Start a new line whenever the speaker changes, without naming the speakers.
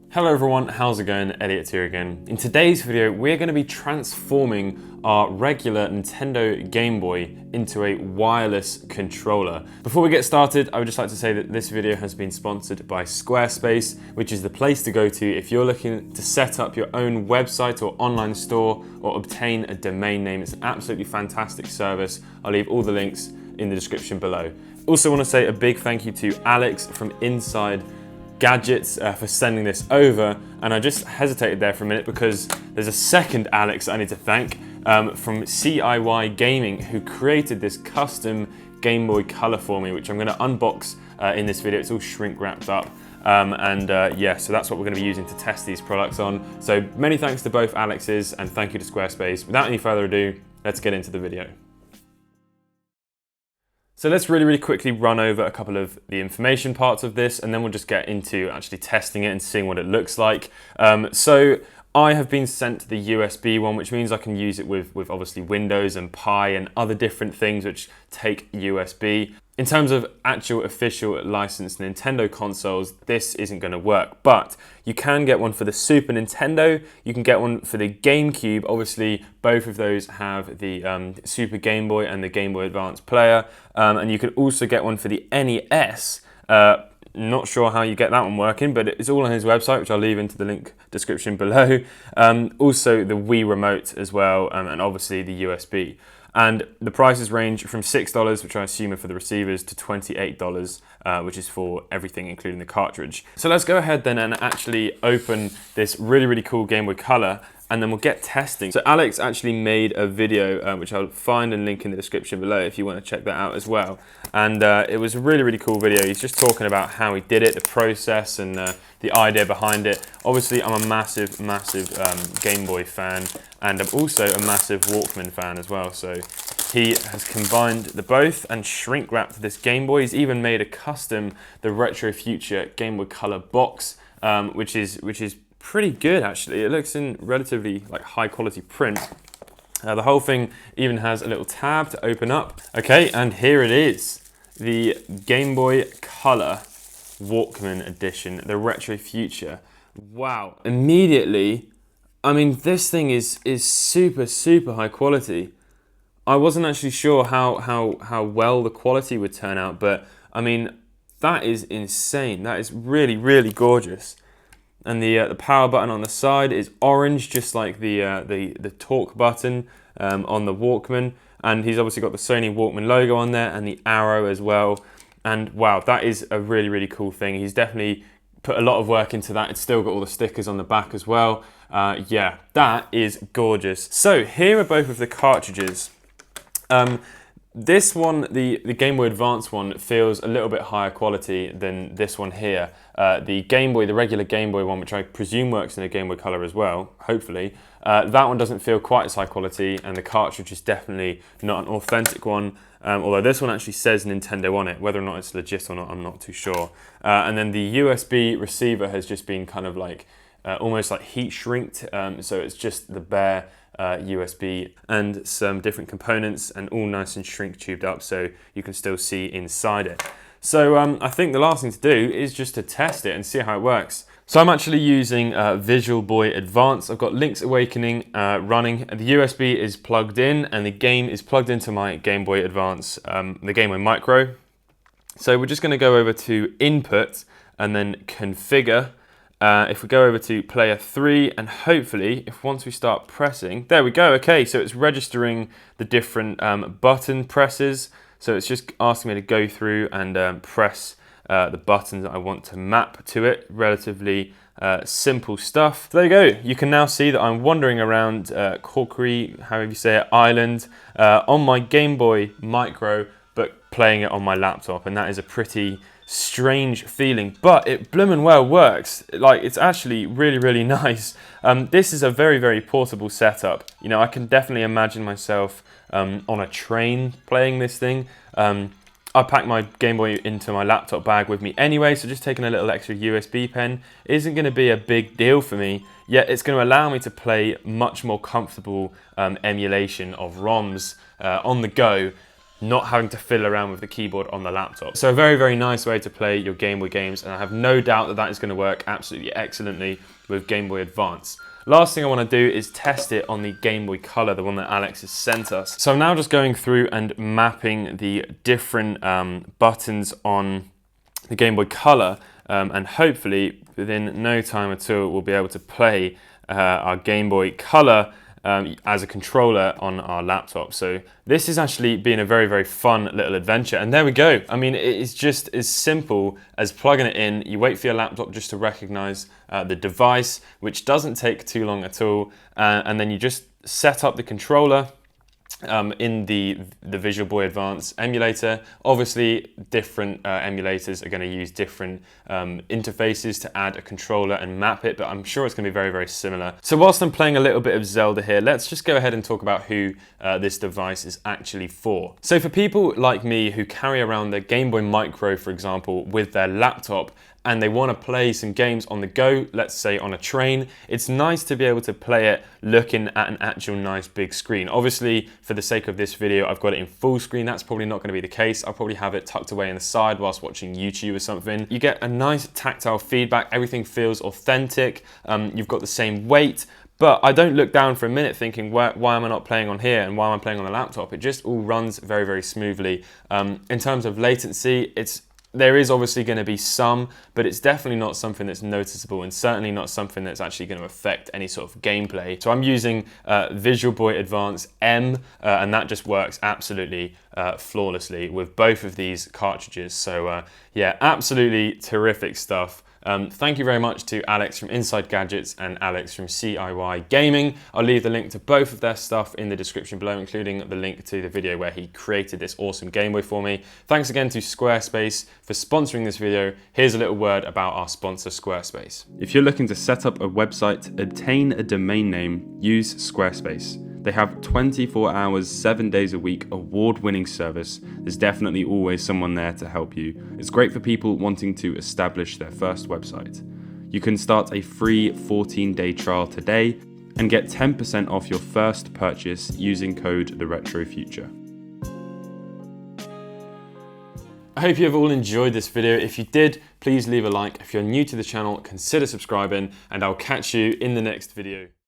Hello everyone, how's it going? Elliot here again. In today's video, we're going to be transforming our regular Nintendo Game Boy into a wireless controller. Before we get started, I would just like to say that this video has been sponsored by Squarespace, which is the place to go to if you're looking to set up your own website or online store or obtain a domain name. It's an absolutely fantastic service. I'll leave all the links in the description below. Also want to say a big thank you to Alex from Inside Gadgets for sending this over, and I just hesitated there for a minute because there's a second Alex I need to thank from CIY Gaming, who created this custom Game Boy Color for me, which I'm going to unbox in this video. It's all shrink wrapped up, yeah, so that's what we're going to be using to test these products on. So many thanks to both Alexes, and thank you to Squarespace. Without any further ado, let's get into the video. So let's really quickly run over a couple of the information parts of this, and then we'll just get into actually testing it and seeing what it looks like. So I have been sent the USB one, which means I can use it with obviously Windows and Pi and other different things which take USB. In terms of actual official licensed Nintendo consoles, this isn't going to work, but you can get one for the Super Nintendo, you can get one for the GameCube. Obviously, both of those have the Super Game Boy and the Game Boy Advance player, and you could also get one for the NES. Not sure how you get that one working, but it's all on his website, which I'll leave into the link description below. Also the Wii Remote as well, and obviously the USB. And the prices range from $6, which I assume are for the receivers, to $28, which is for everything, including the cartridge. So let's go ahead then and actually open this really cool Game Boy Color, and then we'll get testing. So Alex actually made a video, which I'll find and link in the description below if you want to check that out as well. And it was a really cool video. He's just talking about how he did it, the process, and the idea behind it. Obviously, I'm a massive Game Boy fan, and I'm also a massive Walkman fan as well. So he has combined the both and shrink wrapped this Game Boy. He's even made a custom, the Retro Future Game Boy Color box, which is pretty good actually. It looks in relatively high quality print. The whole thing even has a little tab to open up. Okay, and here it is, the Game Boy Color Walkman edition, the Retro Future. Wow, immediately, I mean, this thing is super high quality. I wasn't actually sure how well the quality would turn out, but I mean, that is insane. That is really gorgeous. And the power button on the side is orange, just like the talk button on the Walkman. And he's obviously got the Sony Walkman logo on there and the arrow as well. And wow, that is a really cool thing. He's definitely put a lot of work into that. It's still got all the stickers on the back as well. Yeah, that is gorgeous. So here are both of the cartridges. This one, the Game Boy Advance one, feels a little bit higher quality than this one here. The Game Boy, the regular Game Boy one, which I presume works in a Game Boy Color as well, hopefully, that one doesn't feel quite as high quality, and the cartridge is definitely not an authentic one, although this one actually says Nintendo on it. Whether or not it's legit or not, I'm not too sure. And then the USB receiver has just been kind of almost like heat shrinked, so it's just the bare USB and some different components, and all nice and shrink tubed up so you can still see inside it. So I think the last thing to do is just to test it and see how it works. So I'm actually using Visual Boy Advance. I've got Link's Awakening running. The USB is plugged in and the game is plugged into my Game Boy Advance, the Game Boy Micro. So we're just going to go over to Input and then Configure. If we go over to player 3, and hopefully if once we start pressing, there we go. Okay, so it's registering the different button presses. So it's just asking me to go through and press the buttons that I want to map to it. Relatively simple stuff. So there you go. You can now see that I'm wandering around Corkery, however you say it, Island, on my Game Boy Micro, but playing it on my laptop, and that is a pretty strange feeling, but it bloomin' well works. It's actually really nice. This is a very portable setup. You know, I can definitely imagine myself on a train playing this thing. I pack my Game Boy into my laptop bag with me anyway, so just taking a little extra USB pen isn't going to be a big deal for me, yet it's going to allow me to play much more comfortable emulation of ROMs on the go. not having to fiddle around with the keyboard on the laptop. So a very, very nice way to play your Game Boy games, and I have no doubt that that is going to work absolutely excellently with Game Boy Advance. Last thing I want to do is test it on the Game Boy Color, the one that Alex has sent us. So I'm now just going through and mapping the different buttons on the Game Boy Color, and hopefully within no time at all we'll be able to play our Game Boy Color as a controller on our laptop. So this has actually been a very, very fun little adventure, and there we go. I mean, it is just as simple as plugging it in. You wait for your laptop just to recognize the device, which doesn't take too long at all, and then you just set up the controller in the Visual Boy Advance emulator. Obviously, different emulators are going to use different interfaces to add a controller and map it, but I'm sure it's going to be very, very similar. So whilst I'm playing a little bit of Zelda here, let's just go ahead and talk about who this device is actually for. So for people like me who carry around the Game Boy Micro, for example, with their laptop, and they want to play some games on the go, let's say on a train, it's nice to be able to play it looking at an actual nice big screen. Obviously, for the sake of this video, I've got it in full screen. That's probably not going to be the case. I'll probably have it tucked away in the side whilst watching YouTube or something. You get a nice tactile feedback. Everything feels authentic. You've got the same weight. But I don't look down for a minute thinking, why am I not playing on here and why am I playing on the laptop? It just all runs very, very smoothly. In terms of latency, there is obviously going to be some, but it's definitely not something that's noticeable, and certainly not something that's actually going to affect any sort of gameplay. So I'm using Visual Boy Advance M, and that just works absolutely flawlessly with both of these cartridges. So yeah, absolutely terrific stuff. Thank you very much to Alex from Inside Gadgets and Alex from CIY Gaming. I'll leave the link to both of their stuff in the description below, including the link to the video where he created this awesome Game Boy for me. Thanks again to Squarespace for sponsoring this video. Here's a little word about our sponsor, Squarespace. If you're looking to set up a website, obtain a domain name, use Squarespace. They have 24 hours, 7 days a week, award-winning service. There's definitely always someone there to help you. It's great for people wanting to establish their first website. You can start a free 14-day trial today and get 10% off your first purchase using code TheRetroFuture. I hope you have all enjoyed this video. If you did, please leave a like. If you're new to the channel, consider subscribing, and I'll catch you in the next video.